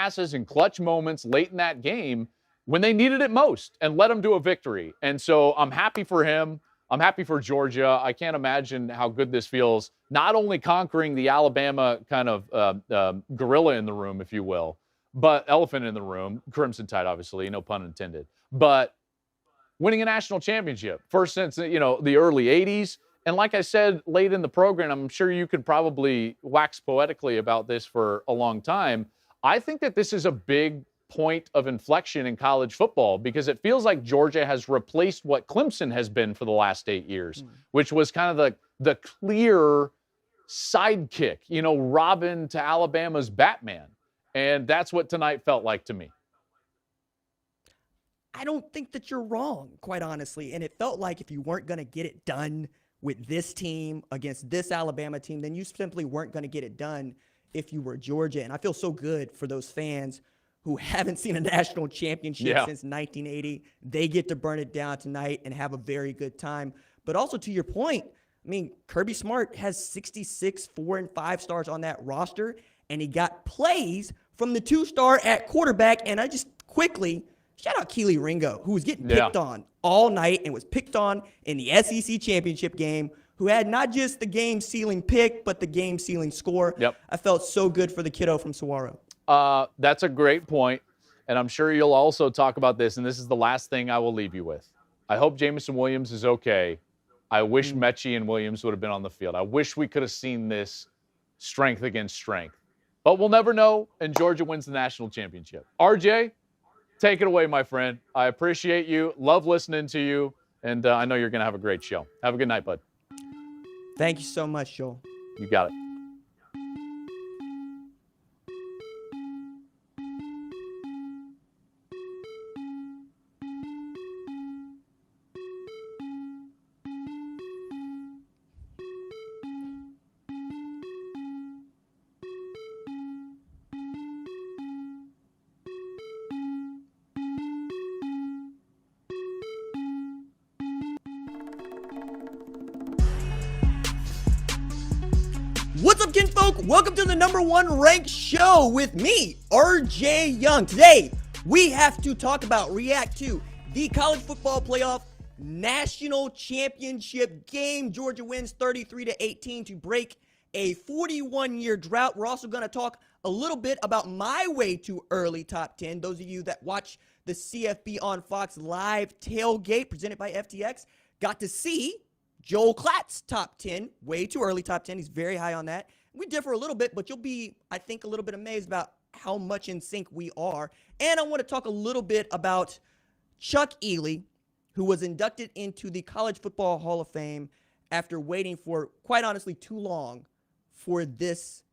passes in clutch moments late in that game when they needed it most and led them to a victory. And so I'm happy for him. I'm happy for Georgia. I can't imagine how good this feels, not only conquering the Alabama kind of gorilla in the room, if you will, but elephant in the room, Crimson Tide, obviously, no pun intended, but winning a national championship, first since, the early 80s. And like I said late in the program, I'm sure you could probably wax poetically about this for a long time. I think that this is a big point of inflection in college football because it feels like Georgia has replaced what Clemson has been for the last 8 years, which was kind of the clear sidekick, Robin to Alabama's Batman. And that's what tonight felt like to me. I don't think that you're wrong, quite honestly. And it felt like if you weren't going to get it done with this team against this Alabama team, then you simply weren't going to get it done if you were Georgia. And I feel so good for those fans who haven't seen a national championship since 1980. They get to burn it down tonight and have a very good time. But also to your point, I mean, Kirby Smart has 66 4- and 5-stars on that roster, and he got plays from the 2-star at quarterback. And I just quickly shout out Keely Ringo, who was getting picked on all night and was picked on in the SEC championship game, who had not just the game-sealing pick, but the game-sealing score. Yep. I felt so good for the kiddo from Saguaro. That's a great point, and I'm sure you'll also talk about this, and this is the last thing I will leave you with. I hope Jameson Williams is okay. I wish Mechie and Williams would have been on the field. I wish we could have seen this strength against strength. But we'll never know, and Georgia wins the national championship. RJ, take it away, my friend. I appreciate you. Love listening to you, and I know you're going to have a great show. Have a good night, bud. Thank you so much, Joel. You got it. What's up, kinfolk? Welcome to the #1 ranked show with me, RJ Young. Today, we have to talk about, react to the college football playoff national championship game. Georgia wins 33-18 to break a 41-year drought. We're also going to talk a little bit about my way to early top 10. Those of you that watch the CFB on Fox live tailgate presented by FTX got to see Joel Klatt's top 10, way too early top 10. He's very high on that. We differ a little bit, but you'll be, I think, a little bit amazed about how much in sync we are. And I want to talk a little bit about Chuck Ealy, who was inducted into the College Football Hall of Fame after waiting for, quite honestly, too long for this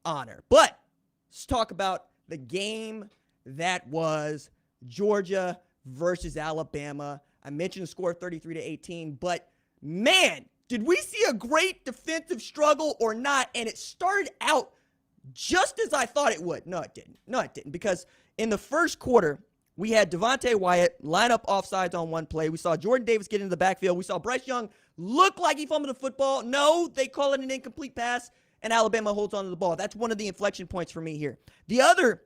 honor. But let's talk about the game that was Georgia versus Alabama. I mentioned the score 33-18, but man, did we see a great defensive struggle or not? And it started out just as I thought it would. No, it didn't. Because in the first quarter, we had Devontae Wyatt line up offsides on one play. We saw Jordan Davis get into the backfield. We saw Bryce Young look like he fumbled the football. No, they call it an incomplete pass, and Alabama holds on to the ball. That's one of the inflection points for me here. The other,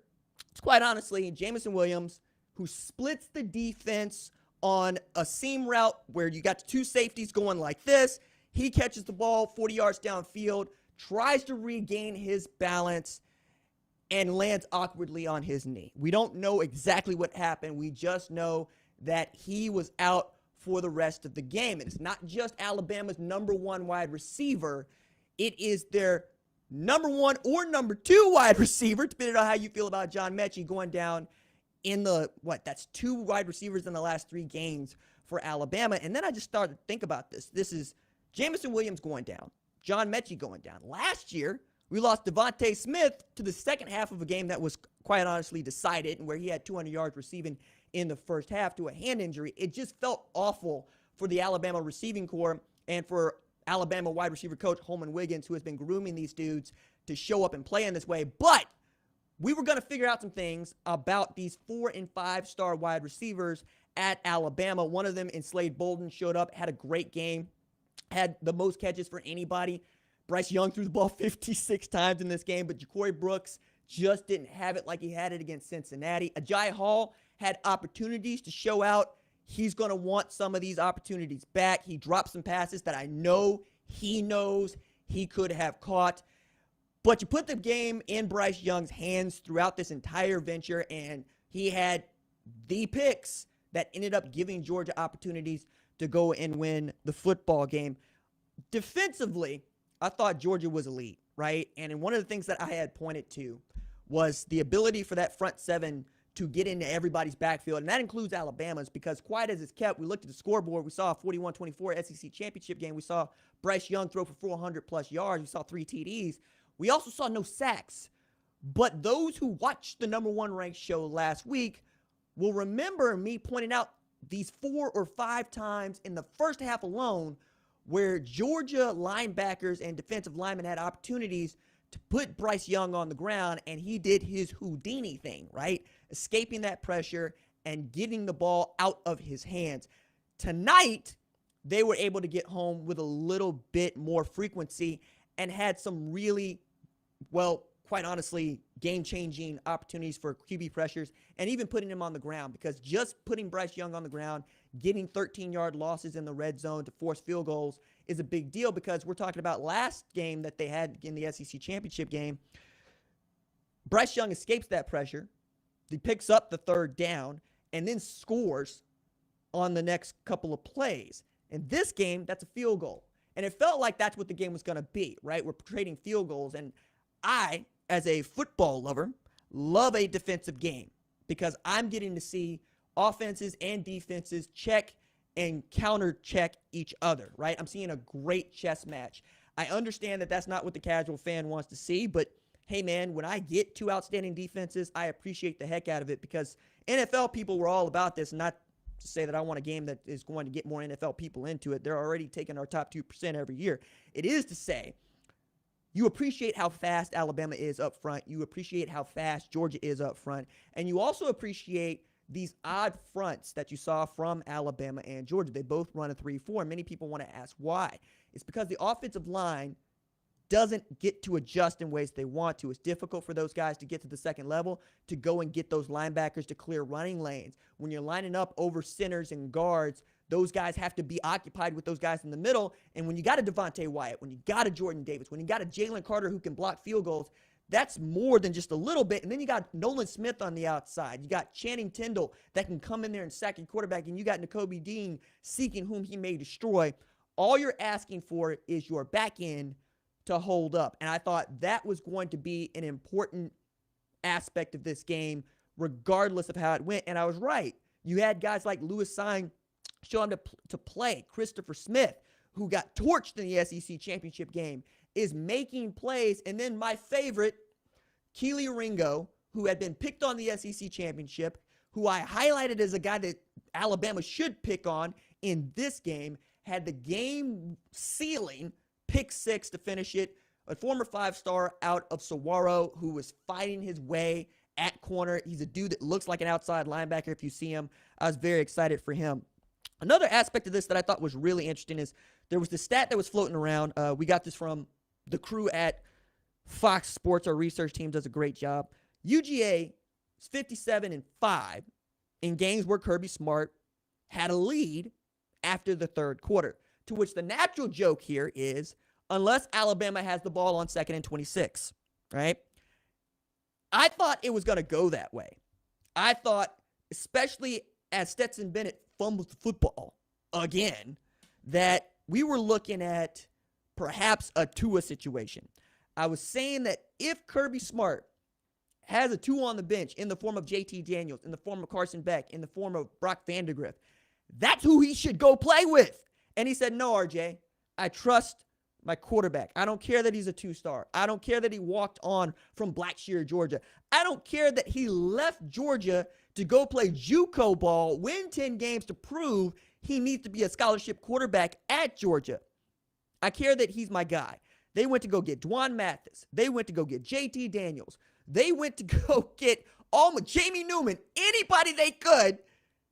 quite honestly, Jameson Williams, who splits the defense on a seam route where you got two safeties going like this. He catches the ball 40 yards downfield, tries to regain his balance, and lands awkwardly on his knee. We don't know exactly what happened. We just know that he was out for the rest of the game. And it's not just Alabama's #1 wide receiver. It is their #1 or #2 wide receiver, depending on how you feel about John Mechie, going down in the, that's 2 wide receivers in the last 3 games for Alabama. And then I just started to think about this. This is Jameson Williams going down, John Mechie going down. Last year, we lost Devontae Smith to the second half of a game that was quite honestly decided, and where he had 200 yards receiving in the first half to a hand injury. It just felt awful for the Alabama receiving corps and for Alabama wide receiver coach Holman Wiggins, who has been grooming these dudes to show up and play in this way. But we were going to figure out some things about these 4- and 5-star wide receivers at Alabama. One of them, in Slade Bolden, showed up, had a great game, had the most catches for anybody. Bryce Young threw the ball 56 times in this game, but Ja'Cory Brooks just didn't have it like he had it against Cincinnati. Agiye Hall had opportunities to show out. He's going to want some of these opportunities back. He dropped some passes that I know he knows he could have caught. But you put the game in Bryce Young's hands throughout this entire venture, and he had the picks that ended up giving Georgia opportunities to go and win the football game. Defensively, I thought Georgia was elite, right? And one of the things that I had pointed to was the ability for that front seven to get into everybody's backfield, and that includes Alabama's, because quiet as it's kept, we looked at the scoreboard, we saw a 41-24 SEC championship game, we saw Bryce Young throw for 400-plus yards, we saw 3 TDs, we also saw no sacks. But those who watched the number one ranked show last week will remember me pointing out these 4 or 5 times in the first half alone where Georgia linebackers and defensive linemen had opportunities to put Bryce Young on the ground, and he did his Houdini thing, right? Escaping that pressure and getting the ball out of his hands. Tonight, they were able to get home with a little bit more frequency and had some really, well, quite honestly, game-changing opportunities for QB pressures and even putting him on the ground, because just putting Bryce Young on the ground, getting 13-yard losses in the red zone to force field goals is a big deal, because we're talking about last game that they had in the SEC championship game. Bryce Young escapes that pressure. He picks up the third down and then scores on the next couple of plays. In this game, that's a field goal. And it felt like that's what the game was going to be, right? We're trading field goals. And I, as a football lover, love a defensive game because I'm getting to see offenses and defenses check and counter check each other, right? I'm seeing a great chess match. I understand that that's not what the casual fan wants to see, but hey, man, when I get 2 outstanding defenses, I appreciate the heck out of it, because NFL people were all about this. Not to say that I want a game that is going to get more NFL people into it. They're already taking our top 2% every year. It is to say you appreciate how fast Alabama is up front. You appreciate how fast Georgia is up front. And you also appreciate these odd fronts that you saw from Alabama and Georgia. They both run a 3-4, and many people want to ask why. It's because the offensive line doesn't get to adjust in ways they want to. It's difficult for those guys to get to the second level to go and get those linebackers to clear running lanes. When you're lining up over centers and guards, those guys have to be occupied with those guys in the middle. And when you got a Devontae Wyatt, when you got a Jordan Davis, when you got a Jalen Carter who can block field goals, that's more than just a little bit. And then you got Nolan Smith on the outside. You got Channing Tindall that can come in there and sack your quarterback. And you got Nakobe Dean seeking whom he may destroy. All you're asking for is your back end to hold up. And I thought that was going to be an important aspect of this game, regardless of how it went. And I was right. You had guys like Lewis Sine show him to play. Christopher Smith, who got torched in the SEC championship game, is making plays. And then my favorite, Keely Ringo, who had been picked on the SEC championship, who I highlighted as a guy that Alabama should pick on in this game, had the game sealing pick 6 to finish it. A former 5-star out of Saguaro who was fighting his way at corner. He's a dude that looks like an outside linebacker if you see him. I was very excited for him. Another aspect of this that I thought was really interesting is there was the stat that was floating around. We got this from the crew at Fox Sports. Our research team does a great job. UGA is 57-5 in games where Kirby Smart had a lead after the third quarter. To which the natural joke here is, unless Alabama has the ball on 2nd and 26, right? I thought it was going to go that way. I thought, especially as Stetson Bennett fumbles the football again, that we were looking at perhaps a Tua situation. I was saying that if Kirby Smart has a 2 on the bench in the form of JT Daniels, in the form of Carson Beck, in the form of Brock Vandegrift, that's who he should go play with. And he said, no, RJ, I trust my quarterback. I don't care that he's a 2-star. I don't care that he walked on from Blackshear, Georgia. I don't care that he left Georgia to go play JUCO ball, win 10 games to prove he needs to be a scholarship quarterback at Georgia. I care that he's my guy. They went to go get Dwan Mathis. They went to go get JT Daniels. They went to go get Jamie Newman, anybody they could,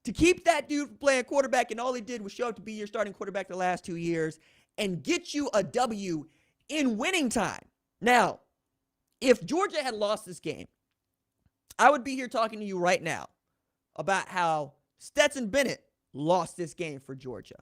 to keep that dude from playing quarterback, and all he did was show up to be your starting quarterback the last 2 years and get you a W in winning time. Now, If Georgia had lost this game, I would be here talking to you right now about how Stetson Bennett lost this game for Georgia.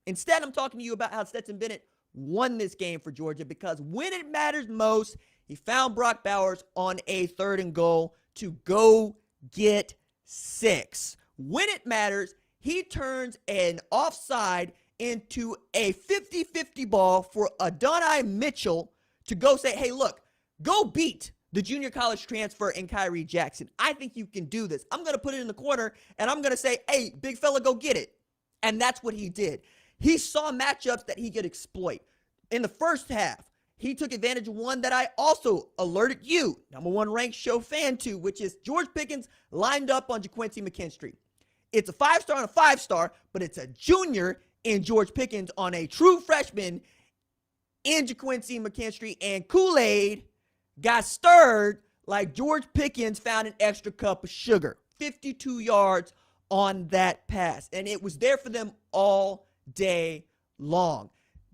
Instead, I'm talking to you about how Stetson Bennett won this game for Georgia, because when it matters most, he found Brock Bowers on a 3rd and goal to go get 6. When it matters, he turns an offside into a 50-50 ball for Adonai Mitchell to go say, hey, look, go beat the junior college transfer in Kyrie Jackson. I think you can do this. I'm going to put it in the corner, and I'm going to say, hey, big fella, go get it. And that's what he did. He saw matchups that he could exploit. In the first half, he took advantage of one that I also alerted you, number one ranked show fan to, which is George Pickens lined up on JaQuincy McKinstry. It's a 5-star and a 5-star, but it's a junior in George Pickens on a true freshman in JaQuincy McKinstry, and Kool-Aid got stirred like George Pickens found an extra cup of sugar. 52 yards on that pass, and it was there for them all day long.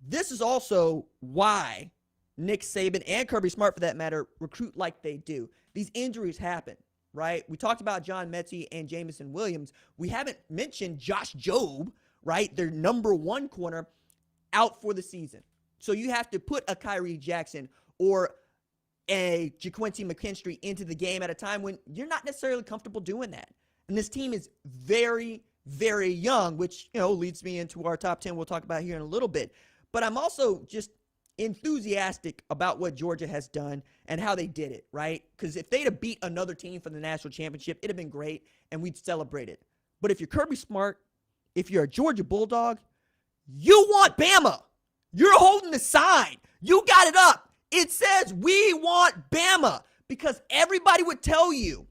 This is also why Nick Saban and Kirby Smart, for that matter, recruit like they do. These injuries happen, right? We talked about John Mechie and Jameson Williams. We haven't mentioned Josh Jobe, right? Their number 1 corner out for the season. So you have to put a Kyrie Jackson or a JaQuincy McKinstry into the game at a time when you're not necessarily comfortable doing that. And this team is very, very young, which, leads me into our top 10 we'll talk about here in a little bit. But I'm also just enthusiastic about what Georgia has done and how they did it, right? Because if they'd have beat another team for the national championship, it'd have been great, and we'd celebrate it. But if you're Kirby Smart, if you're a Georgia Bulldog, you want Bama. You're holding the sign. You got it up. It says, we want Bama, because everybody would tell you,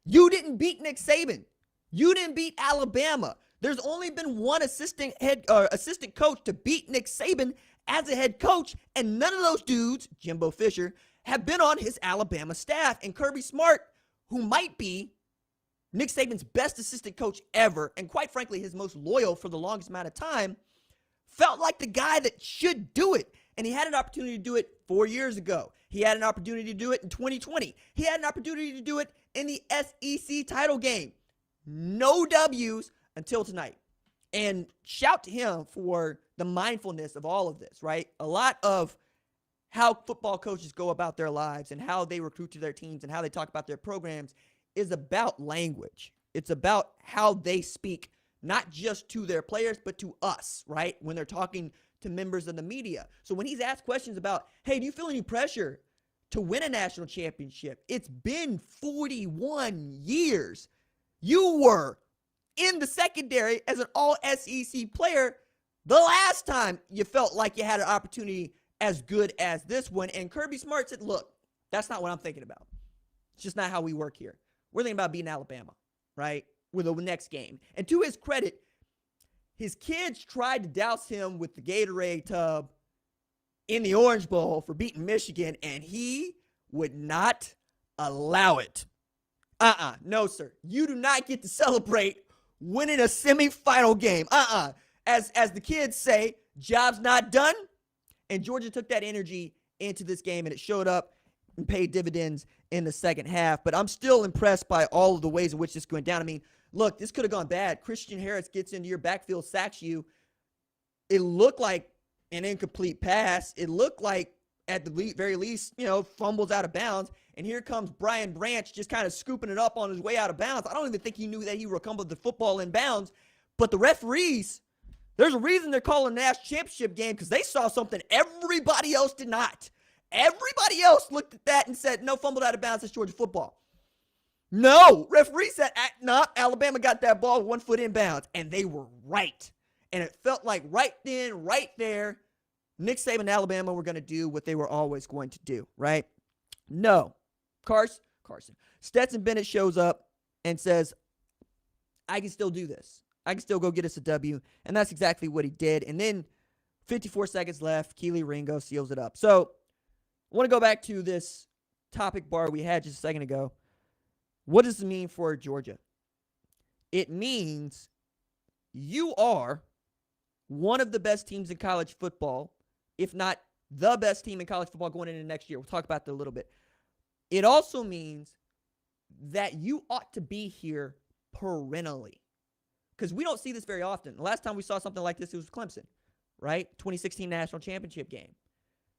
you didn't beat Nick Saban. You didn't beat Alabama. There's only been one assistant coach to beat Nick Saban as a head coach, and none of those dudes, Jimbo Fisher, have been on his Alabama staff. And Kirby Smart, who might be Nick Saban's best assistant coach ever, and quite frankly, his most loyal for the longest amount of time, felt like the guy that should do it. And he had an opportunity to do it 4 years ago. He had an opportunity to do it in 2020. He had an opportunity to do it in the SEC title game. No W's until tonight. And shout to him for the mindfulness of all of this, right? A lot of how football coaches go about their lives and how they recruit to their teams and how they talk about their programs is about language. It's about how they speak, not just to their players, but to us, right? When they're talking to members of the media. So when he's asked questions about, hey, do you feel any pressure to win a national championship? It's been 41 years. You were in the secondary as an all-SEC player the last time you felt like you had an opportunity as good as this one. And Kirby Smart said, look, that's not what I'm thinking about. It's just not how we work here. We're thinking about beating Alabama, right, with the next game. And to his credit, his kids tried to douse him with the Gatorade tub in the Orange Bowl for beating Michigan, and he would not allow it. No, sir. You do not get to celebrate winning a semifinal game. As the kids say, job's not done. And Georgia took that energy into this game, and it showed up and paid dividends in the second half. But I'm still impressed by all of the ways in which this went down. I mean, look, this could have gone bad. Christian Harris gets into your backfield, sacks you. It looked like an incomplete pass. It looked like, at the very least, fumbles out of bounds. And here comes Brian Branch just kind of scooping it up on his way out of bounds. I don't even think he knew that he recumbled the football in bounds. But the referees, there's a reason they're calling the national championship game, because they saw something everybody else did not. Everybody else looked at that and said, no, fumbled out of bounds, that's Georgia football. No, referee said, no, Alabama got that ball 1 foot in bounds. And they were right. And it felt like right then, right there, Nick Saban and Alabama were going to do what they were always going to do, right? No. Carson. Stetson Bennett shows up and says, I can still do this. I can still go get us a W. And that's exactly what he did. And then 54 seconds left, Keely Ringo seals it up. So I want to go back to this topic bar we had just a second ago. What does it mean for Georgia? It means you are one of the best teams in college football, if not the best team in college football going into next year. We'll talk about that a little bit. It also means that you ought to be here perennially, because we don't see this very often. The last time we saw something like this, it was Clemson, right? 2016 national championship game.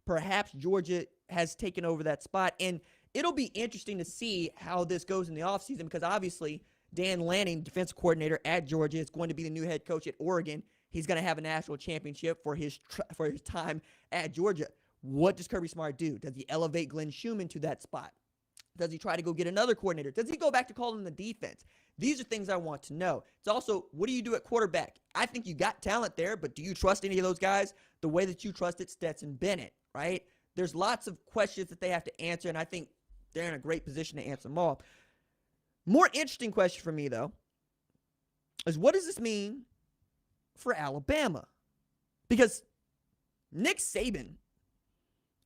Perhaps Georgia has taken over that spot, and it'll be interesting to see how this goes in the offseason, because obviously Dan Lanning, defensive coordinator at Georgia, is going to be the new head coach at Oregon. He's going to have a national championship for his time at Georgia. What does Kirby Smart do? Does he elevate Glenn Schumann to that spot? Does he try to go get another coordinator? Does he go back to calling the defense? These are things I want to know. It's also, what do you do at quarterback? I think you got talent there, but do you trust any of those guys the way that you trusted Stetson Bennett, right? There's lots of questions that they have to answer, and I think they're in a great position to answer them all. More interesting question for me, though, is what does this mean for Alabama? Because Nick Saban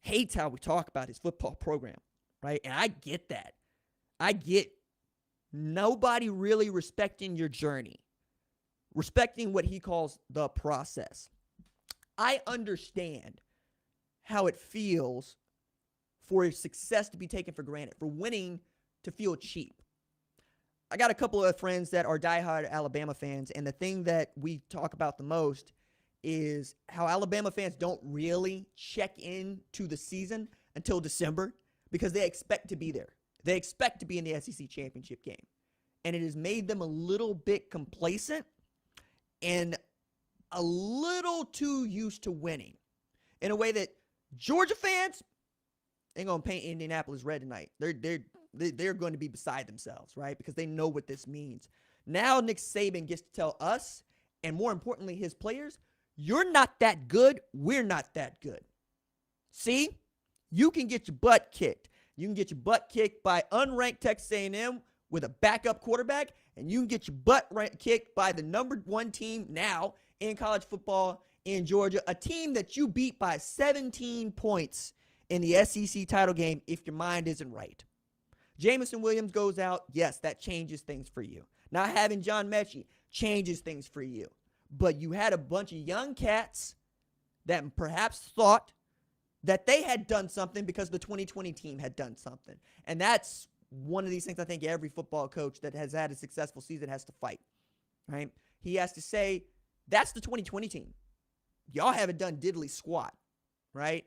hates how we talk about his football program, right? And I get that. I get nobody really respecting your journey, respecting what he calls the process. I understand how it feels for success to be taken for granted, for winning to feel cheap. I got a couple of friends that are diehard Alabama fans, and the thing that we talk about the most is how Alabama fans don't really check in to the season until December, because they expect to be there. They expect to be in the SEC championship game. And it has made them a little bit complacent and a little too used to winning, in a way that Georgia fans ain't going to paint Indianapolis red tonight. They're going to be beside themselves, right? Because they know what this means. Now Nick Saban gets to tell us, and more importantly, his players, you're not that good. We're not that good. See? You can get your butt kicked. You can get your butt kicked by unranked Texas A&M with a backup quarterback, and you can get your butt kicked by the number one team now in college football in Georgia, a team that you beat by 17 points in the SEC title game if your mind isn't right. Jameson Williams goes out. Yes, that changes things for you. Not having John Mechie changes things for you. But you had a bunch of young cats that perhaps thought that they had done something because the 2020 team had done something. And that's one of these things I think every football coach that has had a successful season has to fight, right? He has to say, that's the 2020 team. Y'all haven't done diddly squat, right?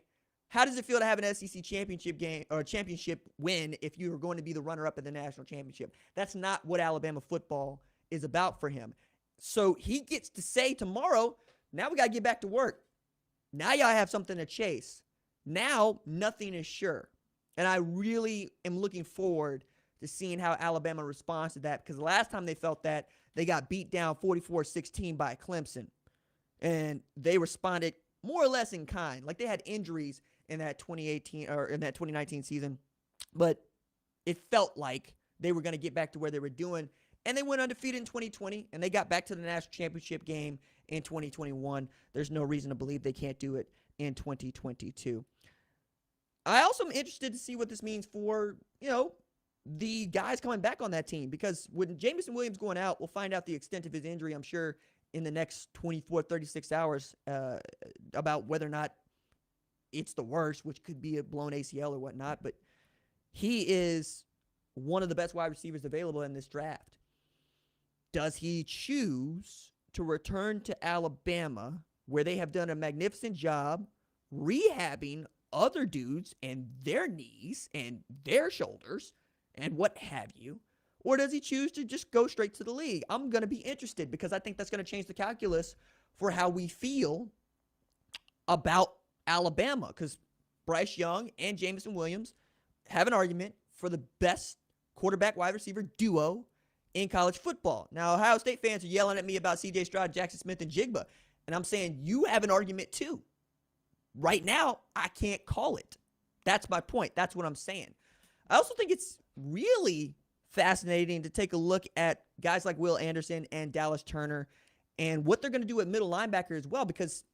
How does it feel to have an SEC championship game or championship win if you are going to be the runner-up in the national championship? That's not what Alabama football is about for him. So he gets to say tomorrow, now we got to get back to work. Now y'all have something to chase. Now nothing is sure. And I really am looking forward to seeing how Alabama responds to that, because the last time they felt that, they got beat down 44-16 by Clemson. And they responded more or less in kind. Like, they had injuries in that 2018 or in that 2019 season, but it felt like they were going to get back to where they were doing. And they went undefeated in 2020, and they got back to the national championship game in 2021. There's no reason to believe they can't do it in 2022. I also am interested to see what this means for, the guys coming back on that team, because when Jameson Williams going out, we'll find out the extent of his injury, I'm sure, in the next 24, 36 hours about whether or not it's the worst, which could be a blown ACL or whatnot. But he is one of the best wide receivers available in this draft. Does he choose to return to Alabama, where they have done a magnificent job rehabbing other dudes and their knees and their shoulders and what have you? Or does he choose to just go straight to the league? I'm going to be interested, because I think that's going to change the calculus for how we feel about Alabama, because Bryce Young and Jameson Williams have an argument for the best quarterback wide receiver duo in college football. Now, Ohio State fans are yelling at me about C.J. Stroud, Jackson Smith, and Jigba, and I'm saying you have an argument too. Right now, I can't call it. That's my point. That's what I'm saying. I also think it's really fascinating to take a look at guys like Will Anderson and Dallas Turner and what they're going to do at middle linebacker as well, because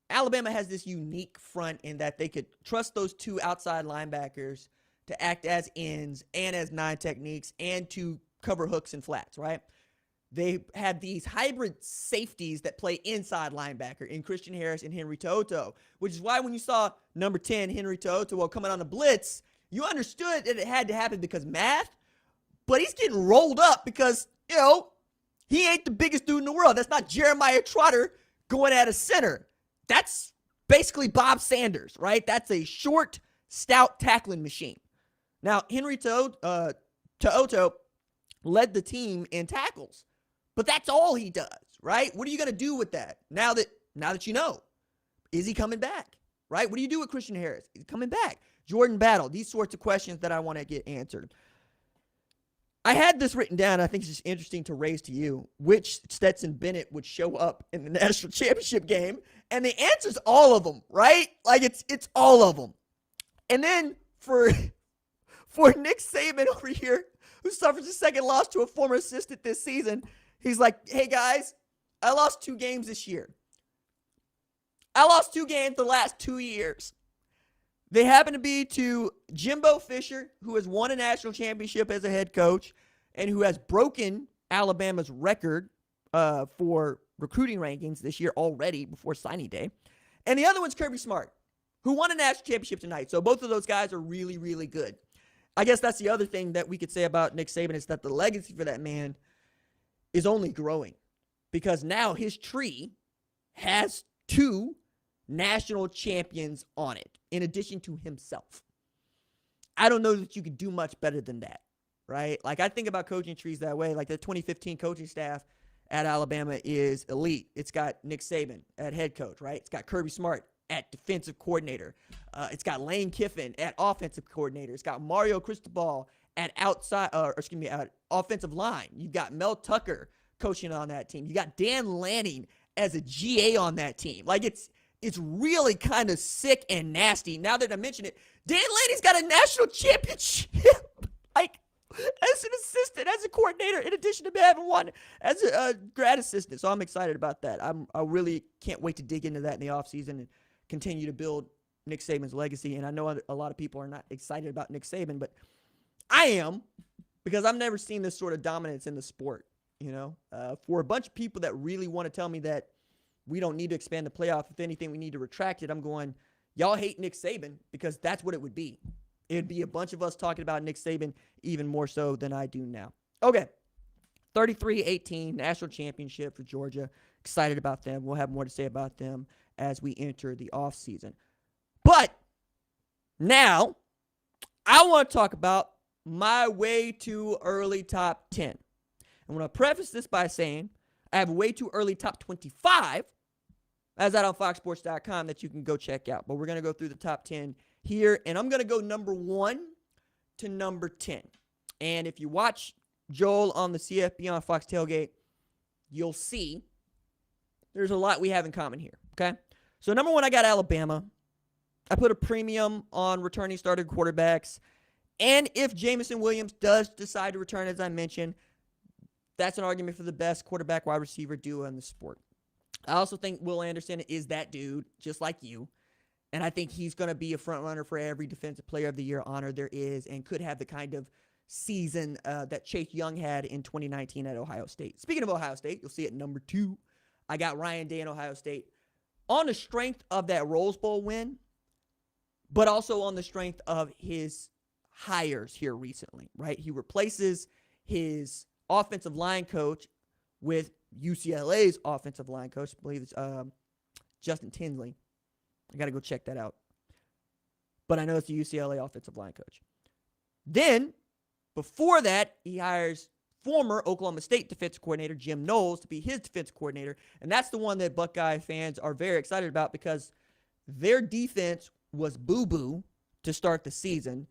Alabama has this unique front in that they could trust those two outside linebackers to act as ends and as nine techniques and to cover hooks and flats, right? they had these hybrid safeties that play inside linebacker in Christian Harris and Henry To'oTo'o, which is why when you saw number 10, Henry To'oTo'o, coming on the blitz, you understood that it had to happen because math, but he's getting rolled up because, he ain't the biggest dude in the world. That's not Jeremiah Trotter going at a center. That's basically Bob Sanders, right? That's a short, stout tackling machine. Now, Henry To'oTo'o led the team in tackles, but that's all he does, right? What are you going to do with that now that you know? Is he coming back, right? What do you do with Christian Harris? Is he coming back? Jordan Battle, these sorts of questions that I want to get answered. I had this written down. I think it's just interesting to raise to you which Stetson Bennett would show up in the national championship game. And the answer's all of them, right? Like it's all of them. And then for Nick Saban over here, who suffers a second loss to a former assistant this season, he's like, hey guys, I lost 2 games this year. I lost 2 games the last 2 years. They happen to be to Jimbo Fisher, who has won a national championship as a head coach and who has broken Alabama's record for recruiting rankings this year already before signing day. And the other one's Kirby Smart, who won a national championship tonight. So both of those guys are really, really good. I guess that's the other thing that we could say about Nick Saban is that the legacy for that man is only growing because now his tree has 2 national champions on it, in addition to himself. I don't know that you could do much better than that, right? Like, I think about coaching trees that way. Like, the 2015 coaching staff at Alabama is elite. It's got Nick Saban at head coach, right? It's got Kirby Smart at defensive coordinator. It's got Lane Kiffin at offensive coordinator. It's got Mario Cristobal at at offensive line. You've got Mel Tucker coaching on that team. You got Dan Lanning as a GA on that team. Like, it's really kind of sick and nasty. Now that I mention it, Dan Lanning's got a national championship, like, as an assistant, as a coordinator, in addition to having one as a grad assistant. So I'm excited about that. I really can't wait to dig into that in the offseason and continue to build Nick Saban's legacy. And I know a lot of people are not excited about Nick Saban, but I am, because I've never seen this sort of dominance in the sport, For a bunch of people that really want to tell me that we don't need to expand the playoff. If anything, we need to retract it. I'm going, y'all hate Nick Saban, because that's what it would be. It would be a bunch of us talking about Nick Saban even more so than I do now. Okay, 33-18, national championship for Georgia. Excited about them. We'll have more to say about them as we enter the offseason. But now I want to talk about my way too early top 10. I want to preface this by saying I have a way too early top 25 as that on foxsports.com that you can go check out. But we're going to go through the top 10 here, and I'm going to go number 1 to number 10. And if you watch Joel on the CFB on Fox Tailgate, you'll see there's a lot we have in common here, okay? So number 1, I got Alabama. I put a premium on returning starter quarterbacks. And if Jameson Williams does decide to return, as I mentioned, that's an argument for the best quarterback wide receiver duo in the sport. I also think Will Anderson is that dude, just like you. And I think he's going to be a front runner for every Defensive Player of the Year honor there is, and could have the kind of season that Chase Young had in 2019 at Ohio State. Speaking of Ohio State, you'll see at number 2, I got Ryan Day in Ohio State on the strength of that Rose Bowl win, but also on the strength of his hires here recently, right? He replaces his offensive line coach with UCLA's offensive line coach. I believe it's Justin Tinsley. I got to go check that out. But I know it's the UCLA offensive line coach. Then, before that, he hires former Oklahoma State defensive coordinator Jim Knowles to be his defensive coordinator. And that's the one that Buckeye fans are very excited about, because their defense was boo-boo to start the season.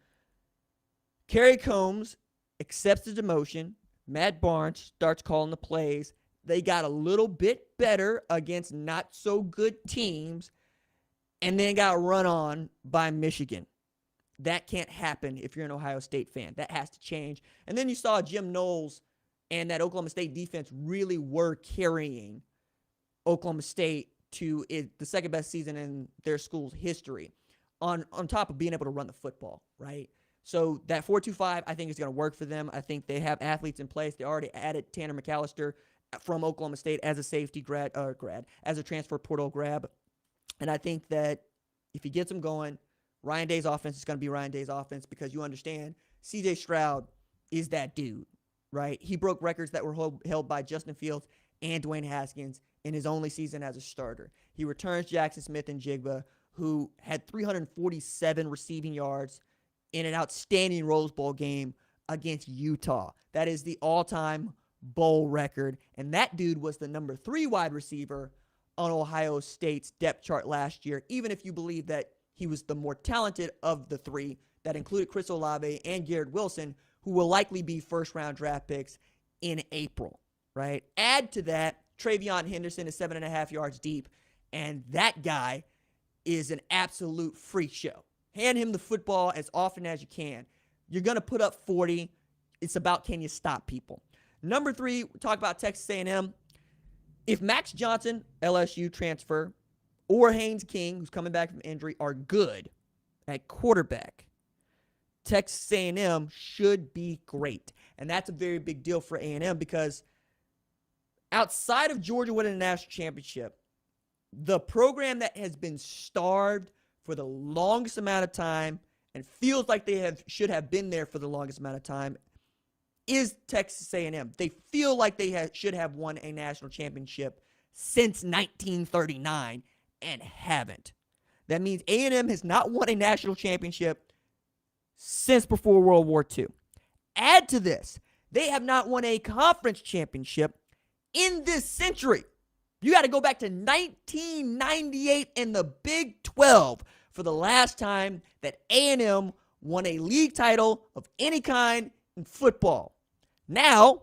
Kerry Combs accepts the demotion. Matt Barnes starts calling the plays. They got a little bit better against not-so-good teams, and then got run on by Michigan. That can't happen if you're an Ohio State fan. That has to change. And then you saw Jim Knowles and that Oklahoma State defense really were carrying Oklahoma State to the second-best season in their school's history, on top of being able to run the football, right? So that 4-2-5, I think, is going to work for them. I think they have athletes in place. They already added Tanner McAllister from Oklahoma State as a safety grad, as a transfer portal grab. And I think that if he gets them going, Ryan Day's offense is going to be Ryan Day's offense, because you understand C.J. Stroud is that dude, right? He broke records that were held by Justin Fields and Dwayne Haskins in his only season as a starter. He returns Jackson Smith and Jigba, who had 347 receiving yards in an outstanding Rose Bowl game against Utah. That is the all-time bowl record, and that dude was the number 3 wide receiver on Ohio State's depth chart last year, even if you believe that he was the more talented of the 3. That included Chris Olave and Garrett Wilson, who will likely be first-round draft picks in April, right? Add to that, Travion Henderson is 7.5 yards deep, and that guy is an absolute freak show. Hand him the football as often as you can. You're going to put up 40. It's about, can you stop people? Number 3, we talk about Texas A&M. If Max Johnson, LSU transfer, or Haynes King, who's coming back from injury, are good at quarterback, Texas A&M should be great. And that's a very big deal for A&M, because outside of Georgia winning the national championship, the program that has been starved for the longest amount of time and feels like they should have been there for the longest amount of time is Texas A&M. They feel like they should have won a national championship since 1939 and haven't. That means A&M has not won a national championship since before World War II. Add to this, they have not won a conference championship in this century. You got to go back to 1998 in the Big 12 for the last time that A&M won a league title of any kind in football. Now,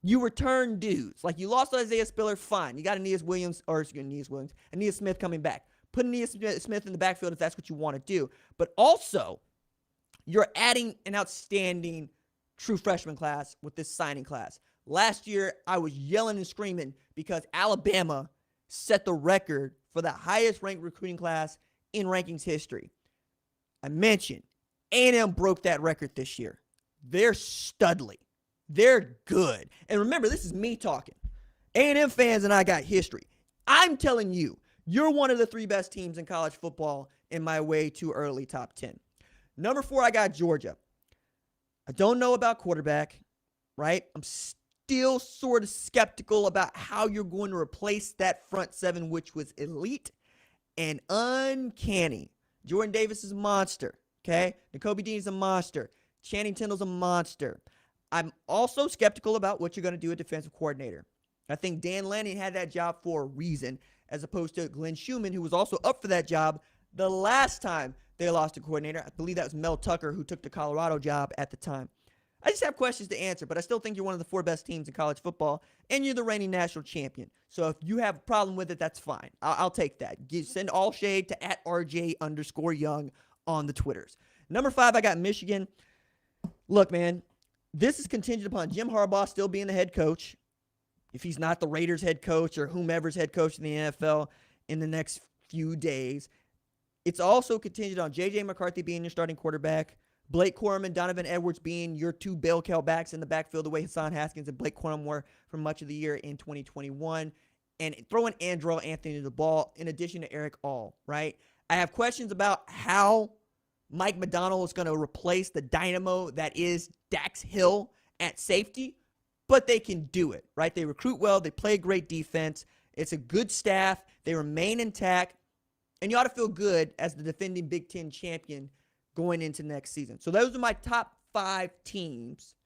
you return dudes. Like, you lost Isaiah Spiller, fine. You got Aeneas Smith coming back. Put Aeneas Smith in the backfield if that's what you want to do. But also, you're adding an outstanding true freshman class with this signing class. Last year, I was yelling and screaming because Alabama set the record for the highest ranked recruiting class in rankings history. I mentioned A&M broke that record this year. They're studly. They're good. And remember, this is me talking. A&M fans and I got history. I'm telling you, you're one of the 3 best teams in college football in my way too early top 10. Number 4, I got Georgia. I don't know about quarterback, right? I'm still sort of skeptical about how you're going to replace that front 7, which was elite and uncanny. Jordan Davis is a monster, okay? Nakobe Dean is a monster. Channing Tindall's a monster. I'm also skeptical about what you're going to do at defensive coordinator. I think Dan Lanning had that job for a reason, as opposed to Glenn Schumann, who was also up for that job the last time they lost a coordinator. I believe that was Mel Tucker, who took the Colorado job at the time. I just have questions to answer, but I still think you're one of the 4 best teams in college football, and you're the reigning national champion. So if you have a problem with it, that's fine. I'll take that. Send all shade to @RJ_Young on the Twitters. Number 5, I got Michigan. Look, man, this is contingent upon Jim Harbaugh still being the head coach. If he's not the Raiders head coach or whomever's head coach in the NFL in the next few days. It's also contingent on J.J. McCarthy being your starting quarterback, Blake Corum and Donovan Edwards being your 2 bell cow backs in the backfield, the way Hassan Haskins and Blake Corum were for much of the year in 2021, and throwing Andrew Anthony to the ball in addition to Eric All, right? I have questions about how Mike McDonald is going to replace the dynamo that is Dax Hill at safety, but they can do it, right? They recruit well. They play great defense. It's a good staff. They remain intact, and you ought to feel good as the defending Big Ten champion going into next season. So those are my top 5 teams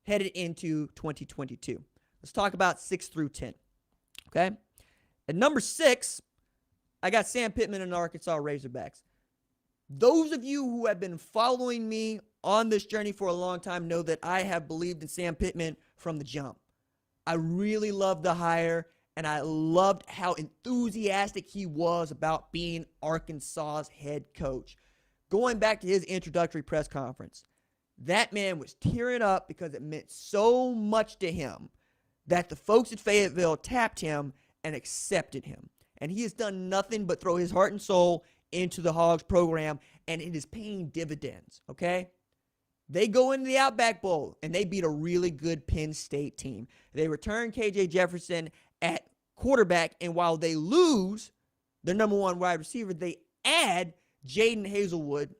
headed into 2022. Let's talk about 6 through 10, okay? At number 6, I got Sam Pittman and the Arkansas Razorbacks. Those of you who have been following me on this journey for a long time know that I have believed in Sam Pittman from the jump. I really loved the hire, and I loved how enthusiastic he was about being Arkansas's head coach. Going back to his introductory press conference, that man was tearing up because it meant so much to him that the folks at Fayetteville tapped him and accepted him. And he has done nothing but throw his heart and soul into the Hogs program, and it is paying dividends, okay? They go into the Outback Bowl, and they beat a really good Penn State team. They return KJ Jefferson at quarterback, and while they lose their number one wide receiver, they add Jaden Hazelwood,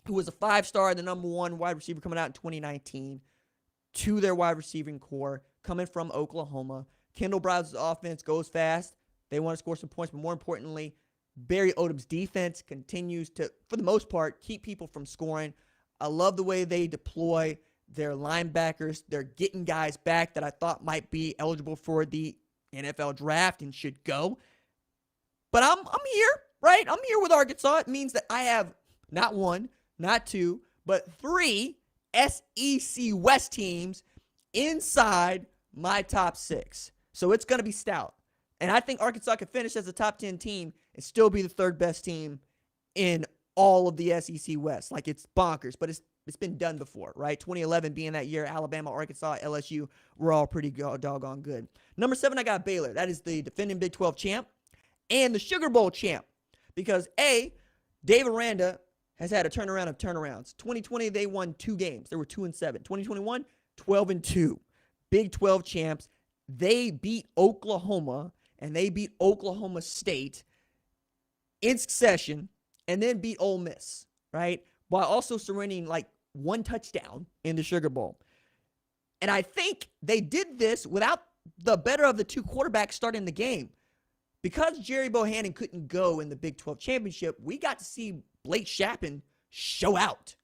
who was a 5-star, the number one wide receiver coming out in 2019, to their wide receiving core, coming from Oklahoma. Kendall Browse's offense goes fast. They want to score some points, but more importantly, Barry Odom's defense continues to, for the most part, keep people from scoring. I love the way they deploy their linebackers. They're getting guys back that I thought might be eligible for the NFL draft and should go. But I'm here, right? I'm here with Arkansas. It means that I have not one, not two, but 3 SEC West teams inside my top 6. So it's going to be stout. And I think Arkansas could finish as a top 10 team and still be the 3rd best team in all of the SEC West. Like, it's bonkers, but it's been done before, right? 2011 being that year, Alabama, Arkansas, LSU were all pretty doggone good. Number 7, I got Baylor. That is the defending Big 12 champ and the Sugar Bowl champ. Because, A, Dave Aranda has had a turnaround of turnarounds. 2020, they won 2 games. They were 2-7. 2021, 12-2. Big 12 champs. They beat Oklahoma, and they beat Oklahoma State in succession, and then beat Ole Miss, right? While also surrendering like 1 touchdown in the Sugar Bowl. And I think they did this without the better of the 2 quarterbacks starting the game. Because Jerry Bohannon couldn't go in the Big 12 championship, we got to see Blake Shapen show out.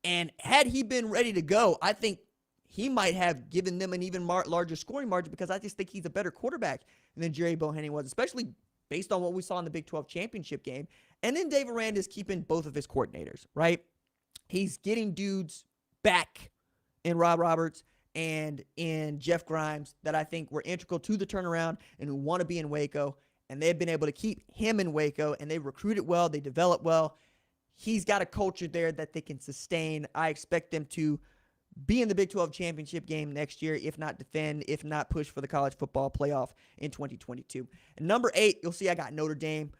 And had he been ready to go, I think he might have given them an even larger scoring margin, because I just think he's a better quarterback than Jerry Bohannon was, especially based on what we saw in the Big 12 championship game. And then Dave Aranda is keeping both of his coordinators, right? He's getting dudes back in Rob Roberts and in Jeff Grimes that I think were integral to the turnaround and who want to be in Waco. And they've been able to keep him in Waco, and they recruited well. They developed well. He's got a culture there that they can sustain. I expect them to be in the Big 12 championship game next year, if not defend, if not push for the college football playoff in 2022. And number 8, you'll see I got Notre Dame.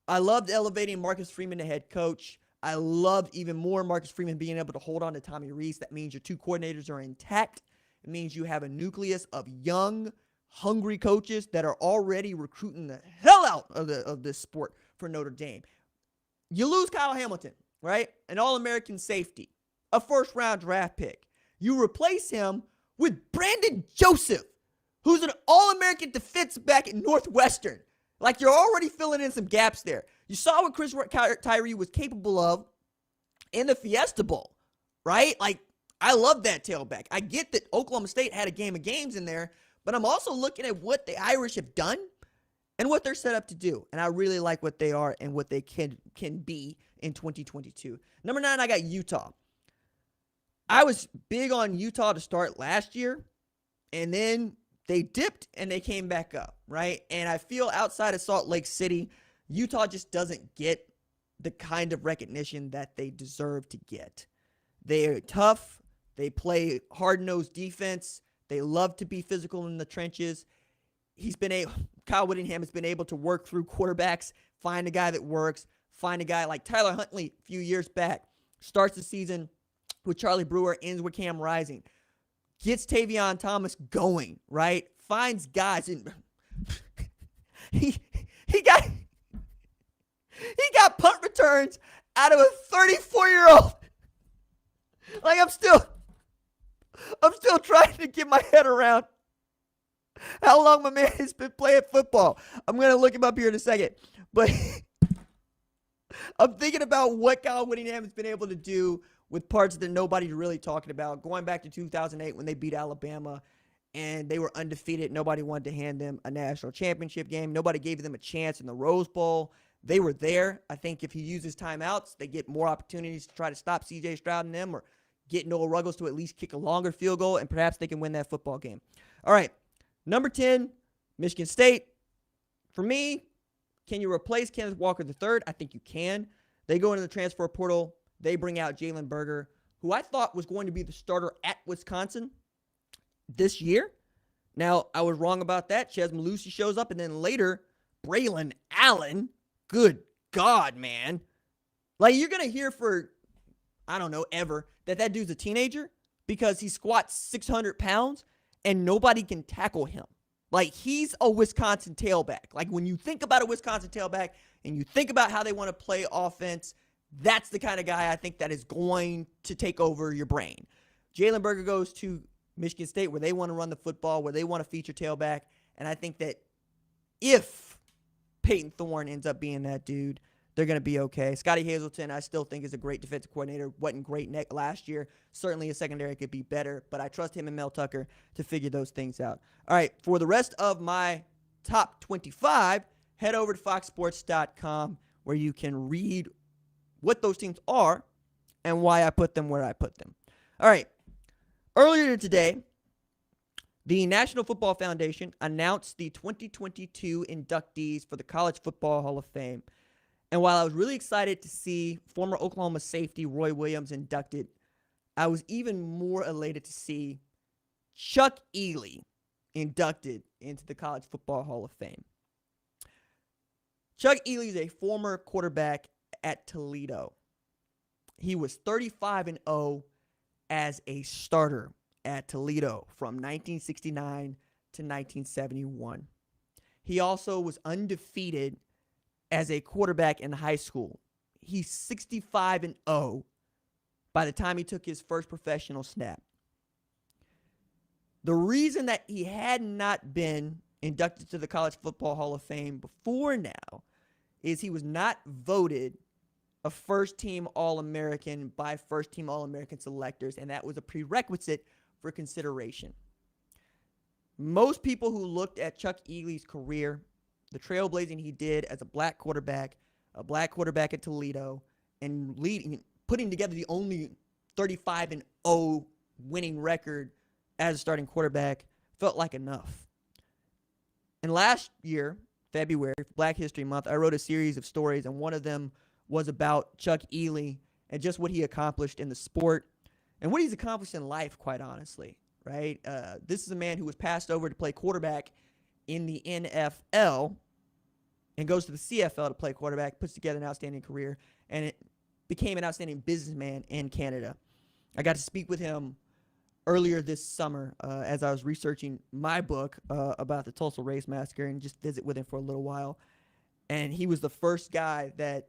I loved elevating Marcus Freeman to head coach. I loved even more Marcus Freeman being able to hold on to Tommy Rees. That means your 2 coordinators are intact. It means you have a nucleus of young, hungry coaches that are already recruiting the hell out of this sport for Notre Dame. You lose Kyle Hamilton, right? An All-American safety, a 1st-round draft pick. You replace him with Brandon Joseph, who's an All-American defensive back at Northwestern. Like, you're already filling in some gaps there. You saw what Chris Tyree was capable of in the Fiesta Bowl, right? Like, I love that tailback. I get that Oklahoma State had a game of games in there, but I'm also looking at what the Irish have done and what they're set up to do. And I really like what they are and what they can be in 2022. Number 9, I got Utah. I was big on Utah to start last year, and then they dipped and they came back up, right? And I feel outside of Salt Lake City, Utah just doesn't get the kind of recognition that they deserve to get. They're tough. They play hard-nosed defense. They love to be physical in the trenches. Kyle Whittingham has been able to work through quarterbacks, find a guy that works, find a guy like Tyler Huntley a few years back, starts the season with Charlie Brewer, ends with Cam Rising. Gets Tavion Thomas going, right? Finds guys. And he got punt returns out of a 34-year-old. Like, I'm still trying to get my head around how long my man has been playing football. I'm going to look him up here in a second. But I'm thinking about what Kyle Whittingham has been able to do with parts that nobody's really talking about. Going back to 2008 when they beat Alabama and they were undefeated. Nobody wanted to hand them a national championship game. Nobody gave them a chance in the Rose Bowl. They were there. I think if he uses timeouts, they get more opportunities to try to stop C.J. Stroud and them, or get Noah Ruggles to at least kick a longer field goal, and perhaps they can win that football game. All right, number 10, Michigan State. For me, can you replace Kenneth Walker III? I think you can. They go into the transfer portal. They bring out Jalen Berger, who I thought was going to be the starter at Wisconsin this year. Now, I was wrong about that. Chez Malusi shows up, and then later, Braylon Allen. Good God, man. Like, you're going to hear for I don't know, ever, that dude's a teenager because he squats 600 pounds and nobody can tackle him. Like, he's a Wisconsin tailback. Like, when you think about a Wisconsin tailback and you think about how they want to play offense, that's the kind of guy I think that is going to take over your brain. Jalen Berger goes to Michigan State where they want to run the football, where they want to feature tailback. And I think that if Peyton Thorne ends up being that dude, they're going to be okay. Scotty Hazelton, I still think, is a great defensive coordinator. Wasn't great last year. Certainly his secondary could be better, but I trust him and Mel Tucker to figure those things out. All right, for the rest of my top 25, head over to foxsports.com where you can read what those teams are and why I put them where I put them. All right, earlier today, the National Football Foundation announced the 2022 inductees for the College Football Hall of Fame. And while I was really excited to see former Oklahoma safety Roy Williams inducted, I was even more elated to see Chuck Ealy inducted into the College Football Hall of Fame. Chuck Ealy is a former quarterback at Toledo. He was 35-0 as a starter at Toledo from 1969 to 1971. He also was undefeated as a quarterback in high school. He's 65-0 by the time he took his first professional snap. The reason that he had not been inducted to the College Football Hall of Fame before now is he was not voted a first-team All-American by first-team All-American selectors, and that was a prerequisite for consideration. Most people who looked at Chuck Ealy's career, the trailblazing he did as a black quarterback at Toledo, and putting together the only 35-0 winning record as a starting quarterback, felt like enough. And last year, February, Black History Month, I wrote a series of stories, and one of them was about Chuck Ealy and just what he accomplished in the sport and what he's accomplished in life, quite honestly, right? This is a man who was passed over to play quarterback in the NFL and goes to the CFL to play quarterback, puts together an outstanding career, and it became an outstanding businessman in Canada. I got to speak with him earlier this summer as I was researching my book about the Tulsa Race Massacre and just visit with him for a little while. And he was the first guy that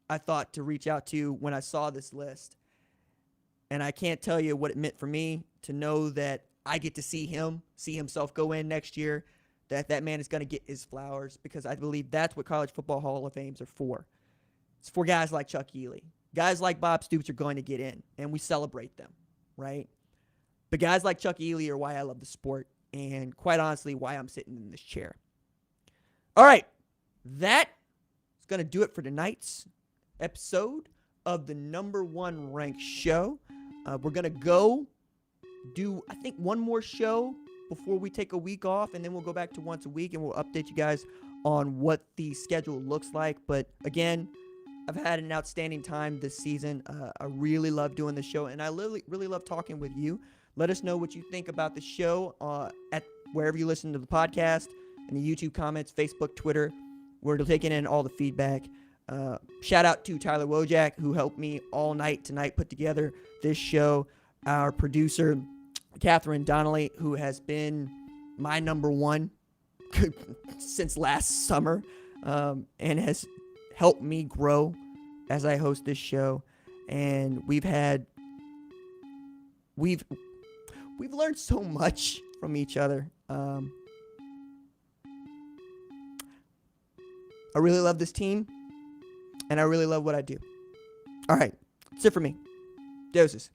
I thought to reach out to when I saw this list. And I can't tell you what it meant for me to know that I get to see himself go in next year, that man is going to get his flowers, because I believe that's what College Football Hall of Fames are for. It's for guys like Chuck Ealy. Guys like Bob Stoops are going to get in, and we celebrate them, right? But guys like Chuck Ealy are why I love the sport, and quite honestly, why I'm sitting in this chair. All right, that is going to do it for tonight's episode of the number one ranked show. We're going to go do, I think, one more show before we take a week off, and then we'll go back to once a week, and we'll update you guys on what the schedule looks like. But again, I've had an outstanding time this season. I really love doing the show, and I really love talking with you. Let us know what you think about the show at wherever you listen to the podcast, in the YouTube comments, Facebook, Twitter. We're taking in all the feedback. Shout out to Tyler Wojak, who helped me all night tonight put together this show. Our producer, Catherine Donnelly, who has been my number one since last summer, and has helped me grow as I host this show. And we've learned so much from each other. I really love this team, and I really love what I do. All right, that's it for me. Doses.